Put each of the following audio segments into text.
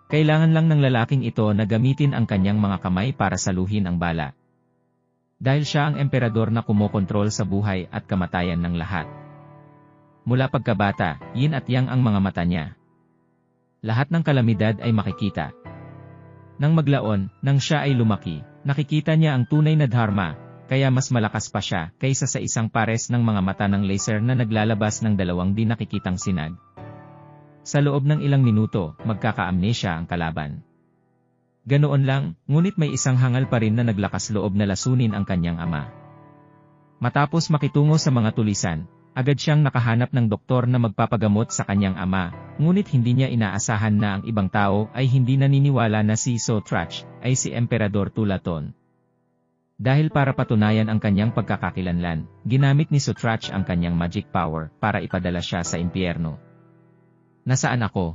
Kailangan lang ng lalaking ito na gamitin ang kanyang mga kamay para saluhin ang bala. Dahil siya ang emperador na kumokontrol sa buhay at kamatayan ng lahat. Mula pagkabata, yin at yang ang mga mata niya. Lahat ng kalamidad ay makikita. Nang maglaon, nang siya ay lumaki, nakikita niya ang tunay na dharma, kaya mas malakas pa siya kaysa sa isang pares ng mga mata ng laser na naglalabas ng dalawang di nakikitang sinag. Sa loob ng ilang minuto, magkaka-amnesia ang kalaban. Ganoon lang, ngunit may isang hangal pa rin na naglakas loob na lasunin ang kanyang ama. Matapos makitungo sa mga tulisan, agad siyang nakahanap ng doktor na magpapagamot sa kanyang ama, ngunit hindi niya inaasahan na ang ibang tao ay hindi naniniwala na si Sotrach ay si Emperador Tulaton. Dahil para patunayan ang kanyang pagkakakilanlan, ginamit ni Sotrach ang kanyang magic power para ipadala siya sa impyerno. Nasaan ako?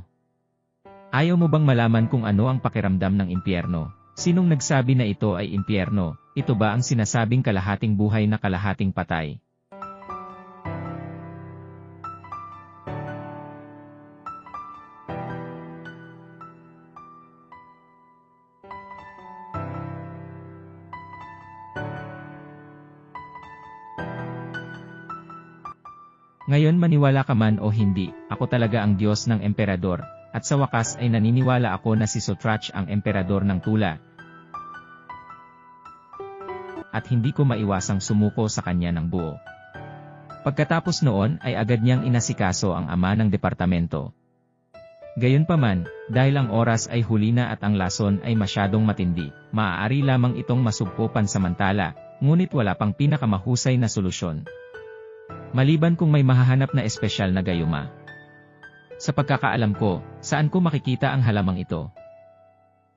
Ayaw mo bang malaman kung ano ang pakiramdam ng impyerno? Sinong nagsabi na ito ay impyerno? Ito ba ang sinasabing kalahating buhay na kalahating patay? Ngayon maniwala ka man o hindi, ako talaga ang Diyos ng Emperador, at sa wakas ay naniniwala ako na si Sotrach ang Emperador ng Tula. At hindi ko maiwasang sumuko sa kanya ng buo. Pagkatapos noon ay agad niyang inasikaso ang ama ng departamento. Gayunpaman, dahil ang oras ay huli na at ang lason ay masyadong matindi, maaari lamang itong masugpo pansamantala, ngunit wala pang pinakamahusay na solusyon. Maliban kung may mahahanap na espesyal na gayuma. Sa pagkakaalam ko, saan ko makikita ang halamang ito?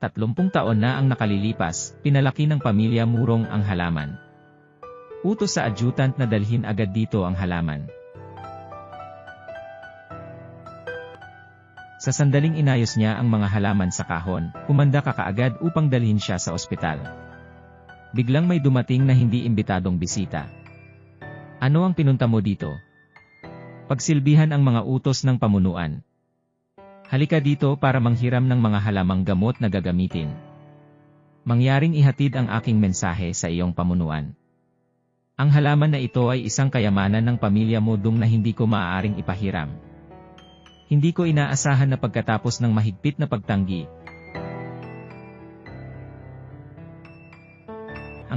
30 taon na ang nakalilipas, pinalaki ng pamilya Murong ang halaman. Utos sa adjutant na dalhin agad dito ang halaman. Sa sandaling inayos niya ang mga halaman sa kahon, kumanda ka kaagad upang dalhin siya sa ospital. Biglang may dumating na hindi imbitadong bisita. Ano ang pinunta mo dito? Pagsilbihan ang mga utos ng pamunuan. Halika dito para manghiram ng mga halamang gamot na gagamitin. Mangyaring ihatid ang aking mensahe sa iyong pamunuan. Ang halaman na ito ay isang kayamanan ng pamilya mo dung na hindi ko maaaring ipahiram. Hindi ko inaasahan na pagkatapos ng mahigpit na pagtanggi,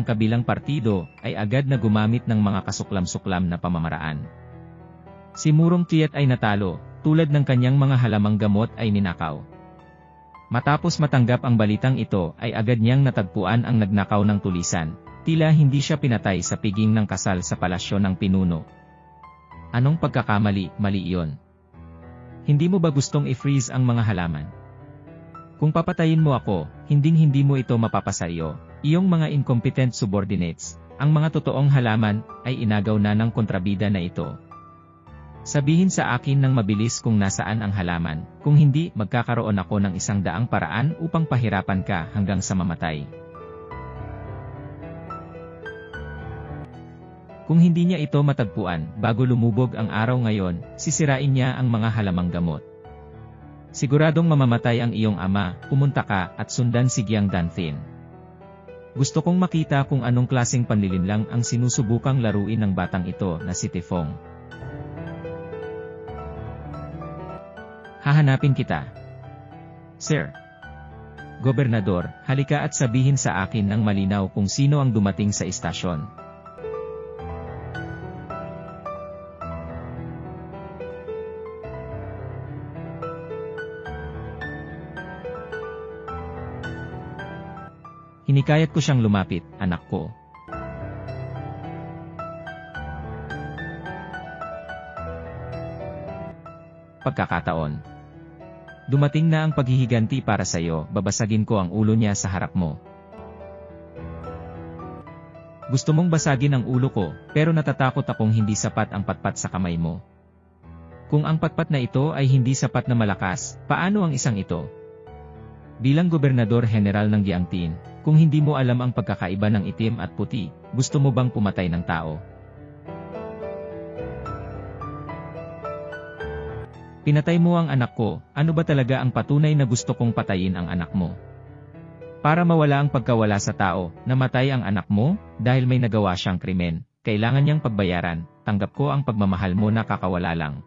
ang kabilang partido ay agad na gumamit ng mga kasuklam-suklam na pamamaraan. Si Murong Tiet ay natalo, tulad ng kanyang mga halamang gamot ay ninakaw. Matapos matanggap ang balitang ito ay agad niyang natagpuan ang nagnakaw ng tulisan, tila hindi siya pinatay sa piging ng kasal sa palasyo ng pinuno. Anong pagkakamali, mali iyon? Hindi mo ba gustong i-freeze ang mga halaman? Kung papatayin mo ako, hinding-hindi mo ito mapapasaryo. Iyong mga incompetent subordinates, ang mga totoong halaman, ay inagaw na ng kontrabida na ito. Sabihin sa akin ng mabilis kung nasaan ang halaman, kung hindi, magkakaroon ako ng 100 paraan upang pahirapan ka hanggang sa mamatay. Kung hindi niya ito matagpuan, bago lumubog ang araw ngayon, sisirain niya ang mga halamang gamot. Siguradong mamamatay ang iyong ama, pumunta ka at sundan si Giang Danfin. Gusto kong makita kung anong klaseng panlilinlang ang sinusubukang laruin ng batang ito na si Tifong. Hahanapin kita. Sir. Gobernador, halika at sabihin sa akin ng malinaw kung sino ang dumating sa istasyon. Hinikayat ko siyang lumapit, anak ko. Pagkakataon. Dumating na ang paghihiganti para sa iyo, babasagin ko ang ulo niya sa harap mo. Gusto mong basagin ang ulo ko, pero natatakot akong hindi sapat ang patpat sa kamay mo. Kung ang patpat na ito ay hindi sapat na malakas, paano ang isang ito? Bilang Gobernador General ng Jiangtin, kung hindi mo alam ang pagkakaiba ng itim at puti, gusto mo bang pumatay ng tao? Pinatay mo ang anak ko, ano ba talaga ang patunay na gusto kong patayin ang anak mo? Para mawala ang pagkawala sa tao, namatay ang anak mo, dahil may nagawa siyang krimen, kailangan niyang pagbayaran, tanggap ko ang pagmamahal mo na kakawala lang.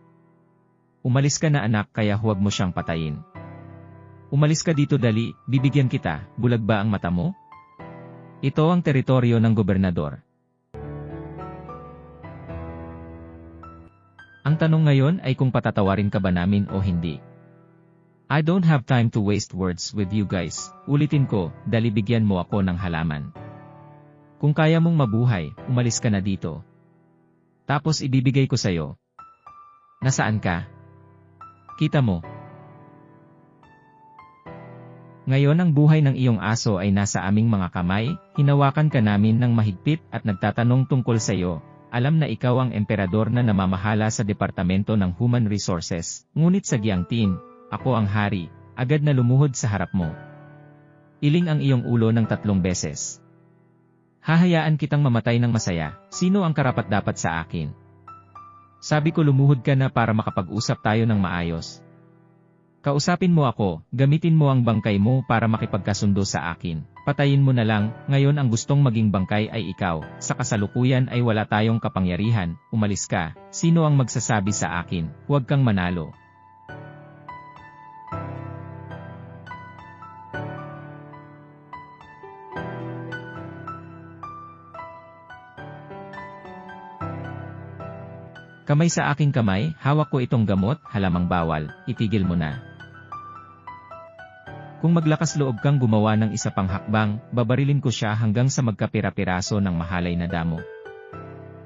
Umalis ka na anak kaya huwag mo siyang patayin. Umalis ka dito dali, bibigyan kita, bulag ba ang mata mo? Ito ang teritoryo ng gobernador. Ang tanong ngayon ay kung patatawarin ka ba namin o hindi. I don't have time to waste words with you guys. Ulitin ko, dali bigyan mo ako ng halaman. Kung kaya mong mabuhay, umalis ka na dito. Tapos ibibigay ko sa'yo. Nasaan ka? Kita mo. Ngayon ang buhay ng iyong aso ay nasa aming mga kamay, hinawakan ka namin ng mahigpit at nagtatanong tungkol sa'yo. Alam na ikaw ang emperador na namamahala sa Departamento ng Human Resources, ngunit sa Giangtin, ako ang hari, agad na lumuhod sa harap mo. Iling ang iyong ulo ng 3 beses. Hahayaan kitang mamatay ng masaya, sino ang karapat-dapat sa akin? Sabi ko lumuhod ka na para makapag-usap tayo ng maayos. Kausapin mo ako, gamitin mo ang bangkay mo para makipagkasundo sa akin. Patayin mo na lang, ngayon ang gustong maging bangkay ay ikaw, sa kasalukuyan ay wala tayong kapangyarihan, umalis ka, sino ang magsasabi sa akin, huwag kang manalo. Kamay sa aking kamay, hawak ko itong gamot, halamang bawal, itigil mo na. Kung maglakas loob kang gumawa ng isa pang hakbang, babarilin ko siya hanggang sa magkapira-piraso ng mahalay na damo.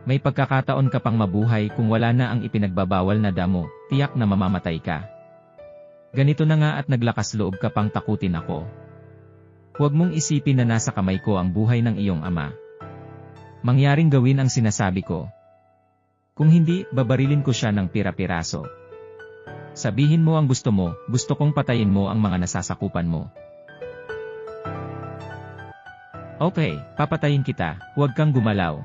May pagkakataon ka pang mabuhay kung wala na ang ipinagbabawal na damo, tiyak na mamamatay ka. Ganito na nga at naglakas loob ka pang takutin ako. Huwag mong isipin na nasa kamay ko ang buhay ng iyong ama. Mangyaring gawin ang sinasabi ko. Kung hindi, babarilin ko siya ng pira-piraso. Sabihin mo ang gusto mo, gusto kong patayin mo ang mga nasasakupan mo. Okay, papatayin kita, huwag kang gumalaw.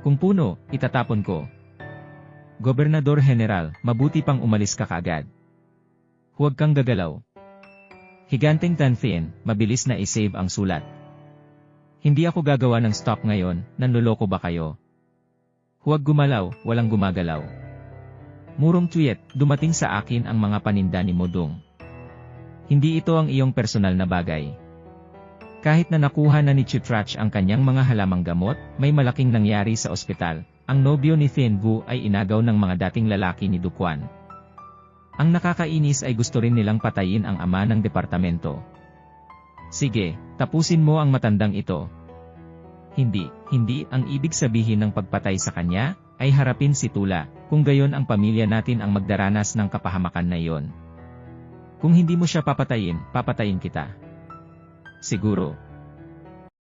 Kung puno, itatapon ko. Gobernador General, mabuti pang umalis ka kaagad. Huwag kang gagalaw. Higanteng Tanfien, mabilis na isave ang sulat. Hindi ako gagawa ng stop ngayon, nanloloko ba kayo? Huwag gumalaw, walang gumagalaw. Murong tweet, dumating sa akin ang mga paninda ni Modong. Hindi ito ang iyong personal na bagay. Kahit na nakuha na ni Chitrach ang kanyang mga halamang gamot, may malaking nangyari sa ospital. Ang nobyo ni Thin Vu ay inagaw ng mga dating lalaki ni Duquan. Ang nakakainis ay gusto rin nilang patayin ang ama ng departamento. Sige, tapusin mo ang matandang ito. Hindi ang ibig sabihin ng pagpatay sa kanya, ay harapin si Tula, kung gayon ang pamilya natin ang magdaranas ng kapahamakan na iyon. Kung hindi mo siya papatayin kita. Siguro.